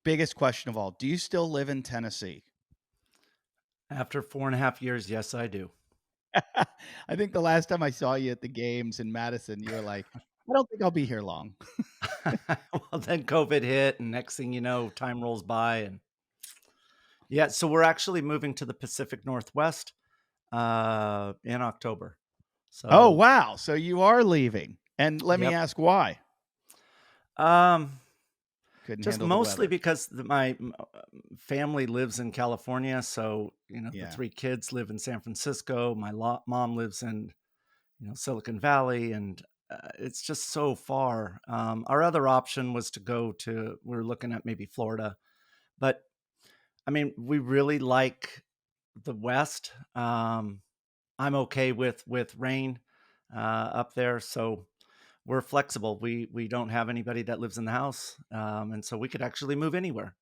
biggest question of all, do you still live in Tennessee? After 4.5 years, yes, I do. I think the last time I saw you at the games in Madison, you were like, I don't think I'll be here long. Well, then COVID hit, and next thing you know, time rolls by, and yeah, so we're actually moving to the Pacific Northwest in October. Oh, So, wow. So you are leaving. And let me yep. ask why. Um, Couldn't just handle the mostly weather. because my family lives in California, so the Yeah. three kids live in San Francisco. My mom lives in Silicon Valley, and it's just so far. Our other option was to go to. We were looking at maybe Florida, but I mean, we really like the West. I'm okay with rain up there, so we're flexible. We don't have anybody that lives in the house, and so we could actually move anywhere.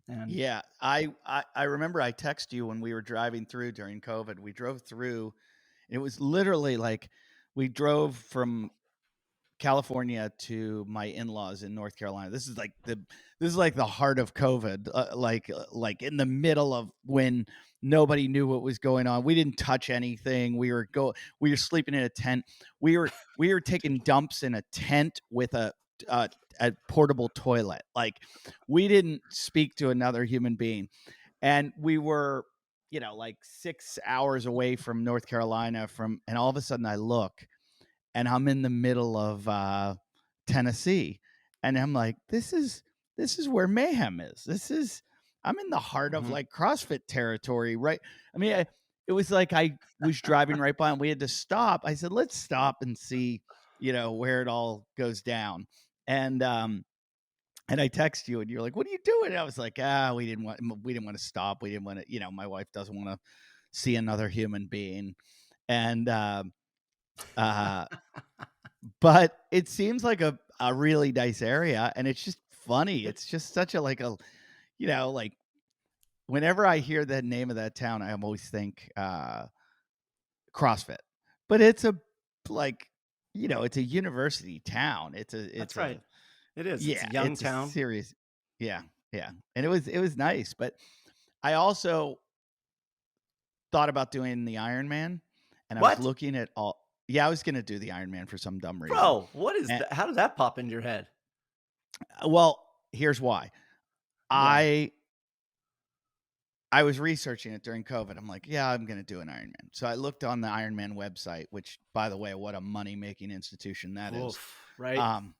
And Yeah. I remember I texted you when we were driving through during COVID. We drove through, and it was literally like we drove from California to my in-laws in North Carolina. This is like the heart of COVID, like in the middle of when nobody knew what was going on. We didn't touch anything. We were sleeping in a tent. We were taking dumps in a tent with a, a portable toilet. Like we didn't speak to another human being, and we were like 6 hours away from North Carolina and all of a sudden I look and I'm in the middle of Tennessee, and I'm like, this is where mayhem is. I'm in the heart of Mhm. like CrossFit territory, right? I mean, it was like I was driving right by, and we had to stop. I said, let's stop and see, where it all goes down, and and I text you, and you're like, "What are you doing?" And I was like, we didn't want to stop. We didn't want to, my wife doesn't want to see another human being, and uh, but it seems like a really nice area, and it's just funny. It's just such a like whenever I hear the name of that town, I always think CrossFit. But it's a like it's a university town. That's right. It is. It's a young It's a town. serious yeah, yeah. And it was nice, but I also thought about doing the Ironman, and I was What, looking at all yeah, I was going to do the Ironman for some dumb reason. bro? What is And that? How did that pop into your head? well, here's why. Why? I I was researching it during COVID. I'm like, yeah, I'm going to do an Ironman. So I looked on the Ironman website, which, by the way, what a money making institution that is. Oof, right? Um,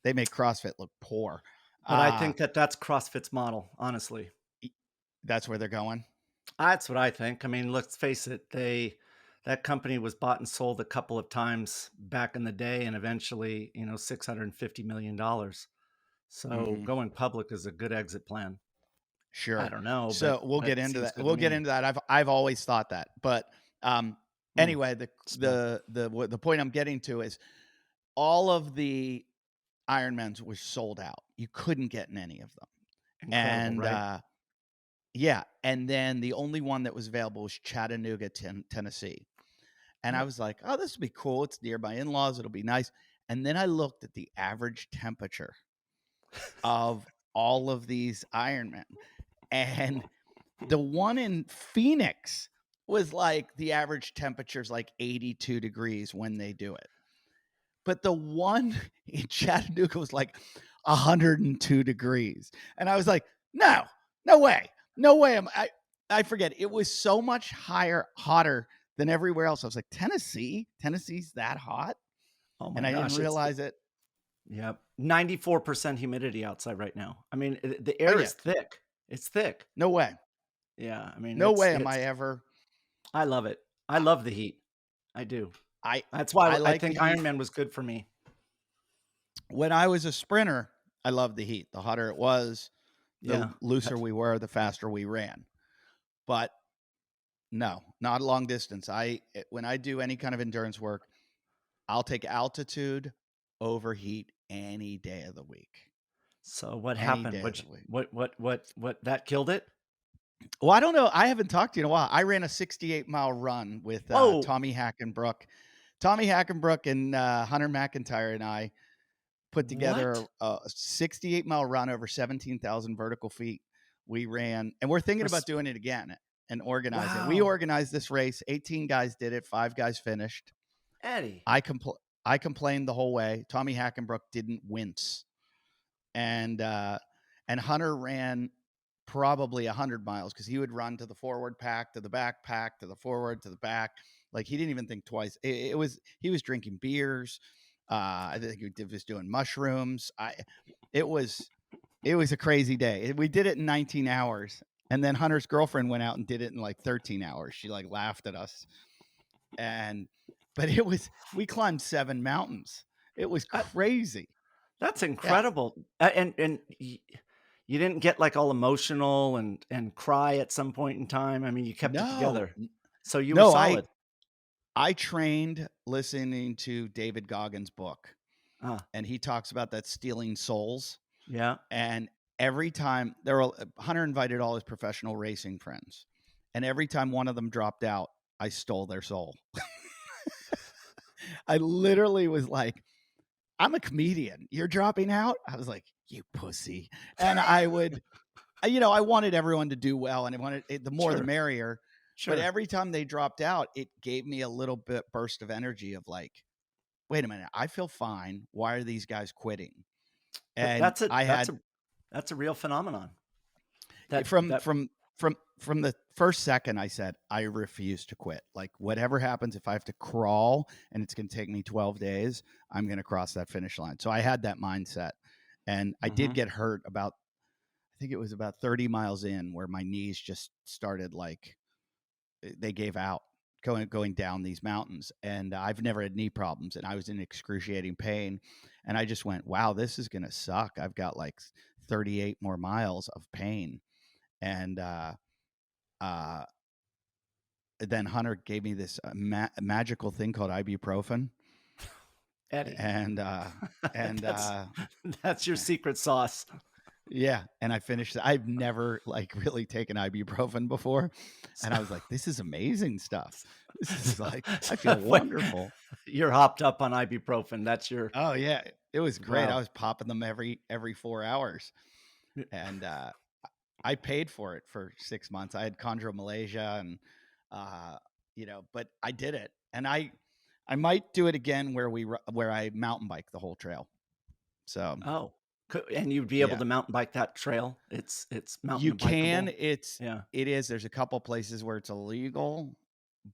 they make CrossFit look poor. But I Uh, think that's CrossFit's model, honestly. e- that's where they're going. That's what I think. I mean, let's face it, that company was bought and sold a couple of times back in the day, and eventually, $650 million. So Hmm. going public is a good exit plan. I Sure. don't know, So we'll but get it into seems that. good to We'll get me. into that. I've always thought that, but um, Mm, anyway, smart. the point I'm getting to is all of the Ironmans were sold out. You couldn't get in any of them, Incredible, and right? yeah, and then the only one that was available was Chattanooga, Tennessee. And I Yep. was like, "Oh, this would be cool. It's near my in-laws. It'll be nice." And then I looked at the average temperature of all of these Ironmen, and the one in Phoenix was like the average temperature is like 82 degrees when they do it. But the one in Chattanooga was like 102 degrees. And I was like, no, no way. No way. I forget. It was so much hotter than everywhere else. I was like, Tennessee? Tennessee's that hot? Oh my And I didn't gosh, realize it. yep, 94% humidity outside right now. I mean, the Oh, air yeah. is thick. It's thick. No way. Yeah, I mean, No it's way am I it's ever. I love it. I love the heat. I do. I That's why I I like the think heat. Ironman was good for me. When I was a sprinter, I loved the heat. The hotter it was, the Yeah. looser we were, the faster we ran. But no, not long distance. When I do any kind of endurance work, I'll take altitude over heat any day of the week. So what Any happened? day of the week. What that killed it? Well, I don't know. I haven't talked to you in a while. I ran a 68-mile run with Whoa. Tommy Hackenbrook. Tommy Hackenbrook and Hunter McIntyre and I. put together What? a 68-mile run over 17,000 vertical feet. We ran, and we're thinking For about doing it again and organize it. We Wow, organized this race. 18 guys did it. 5 guys finished. Eddie. I complained the whole way. Tommy Hackenbrook didn't wince, and Hunter ran probably 100 miles because he would run to the forward pack, to the back pack, to the forward, to the back. Like he didn't even think twice. He was drinking beers. I think he was doing mushrooms. It was a crazy day. We did it in 19 hours, and then Hunter's girlfriend went out and did it in like 13 hours. She like laughed at us, but we climbed 7 mountains. It was Uh, crazy. that's Yeah. incredible. And you didn't get like all emotional and cry at some point in time. I mean, you kept it No, together. So you were no, solid. I trained listening to David Goggins' book, Ah, and he talks about that stealing souls. yeah. And every time Hunter invited all his professional racing friends, and every time one of them dropped out, I stole their soul. I literally was like, I'm a comedian. You're dropping out? I was like, you pussy. And I would, I wanted everyone to do well, and I wanted the more the Sure. merrier. But Sure. every time they dropped out, it gave me a little bit burst of energy of like, wait a minute, I feel fine. Why are these guys quitting? And That's a I that's had a that's a real phenomenon. That from that from from the first second I said I refuse to quit. Like whatever happens, if I have to crawl and it's going to take me 12 days, I'm going to cross that finish line. So I had that mindset, and I did Mhm. get hurt about, I think it was about 30 miles in, where my knees just started like they gave out going down these mountains. And I've never had knee problems, and I was in excruciating pain, and I just went, wow, this is going to suck. I've got like 38 more miles of pain. And uh then Hunter gave me this magical thing called ibuprofen, Eddie. and and That's uh that's your secret sauce. yeah, and I finished it. I've never like really taken ibuprofen before, and I was like, this is amazing stuff. This is like, I feel Wait, wonderful. you're hopped up on ibuprofen. That's your Oh yeah, it was great. I wow. was popping them every 4 hours, and I paid for it for 6 months. I had chondromalacia, and uh but I did it. And I might do it again where I mountain bike the whole trail. So, Oh, and you'd be able yeah. to mountain bike that trail. It's You mountain can. bikeable. Yeah. It is. There's a couple places where it's illegal,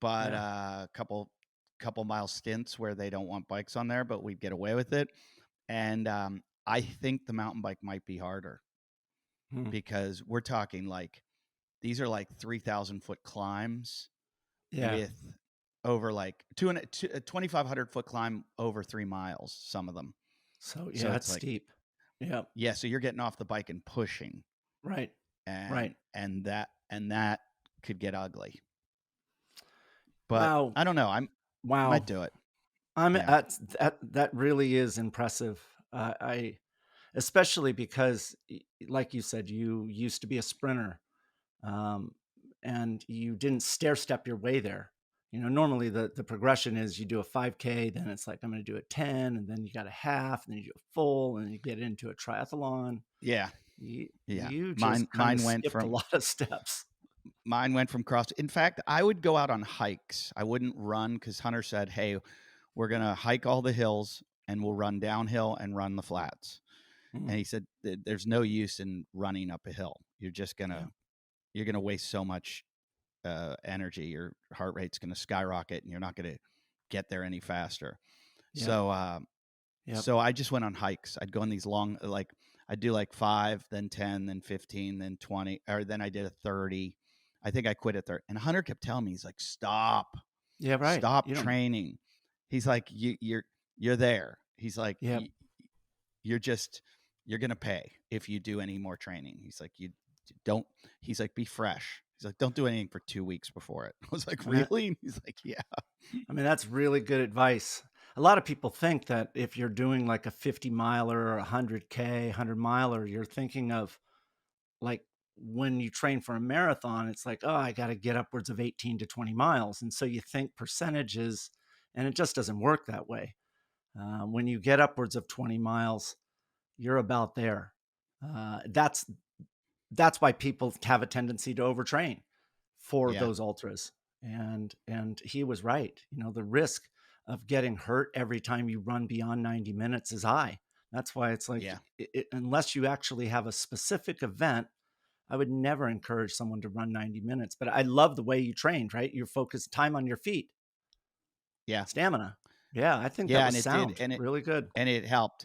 but Yeah. couple mile stints where they don't want bikes on there, but we'd get away with it. And I think the mountain bike might be harder, Hmm. because we're talking like these are like 3,000-foot climbs Yeah. with over like 2,500-foot climb over 3 miles, some of them. So So yeah, it's it's like, steep. Yeah. yeah, so you're getting off the bike and pushing, Right. and Right. that could get ugly. But Wow. I don't know. I Wow. might do it. I'm Yeah. that really is impressive. I especially because, like you said, you used to be a sprinter, um, and you didn't stair step your way there. Normally the progression is you do a 5K, then it's like I'm going to do a 10, and then you got a half, and then you do a full, and then you get into a triathlon. Yeah. You Yeah. you Mine just kind of mine went skipped a from lot of steps. cross. In fact, I would go out on hikes. I wouldn't run, because Hunter said, "Hey, we're gonna hike all the hills, and we'll run downhill and run the flats." Mm, And he said, "There's no use in running up a hill. yeah, You're gonna waste so much energy. Your heart rate's gonna skyrocket, and you're not gonna get there any faster." yep, So yep. I just went on hikes. I'd go on these long, like I'd do like 5, then 10, then 15, then 20, or then I did a 30. I think I quit at 30. And Hunter kept telling me, he's like, Yeah, right. stop You don't. training. He's like, you're there. He's like, Yep. you're just, you're going to pay if you do any more training. He's like, you don't, he's like, be fresh. He's like, don't do anything for 2 weeks before it. I was like, I mean, really? And he's like, yeah. that's really good advice. A lot of people think that if you're doing like a 50 miler or a 100K, 100 miler, you're thinking of like when you train for a marathon, it's like, oh, I got to get upwards of 18 to 20 miles. And so you think percentages, and it just doesn't work that way. When you get upwards of 20 miles, you're about there. That's why people have a tendency to overtrain for Yeah. those ultras. And he was right. The risk of getting hurt every time you run beyond 90 minutes is high. That's why it's like, Yeah. unless you actually have a specific event, I would never encourage someone to run 90 minutes. But I love the way you trained, right? You're focused time on your feet, Yeah. stamina. Yeah, I think that Yeah, was and it did, sound. Really good. and it helped.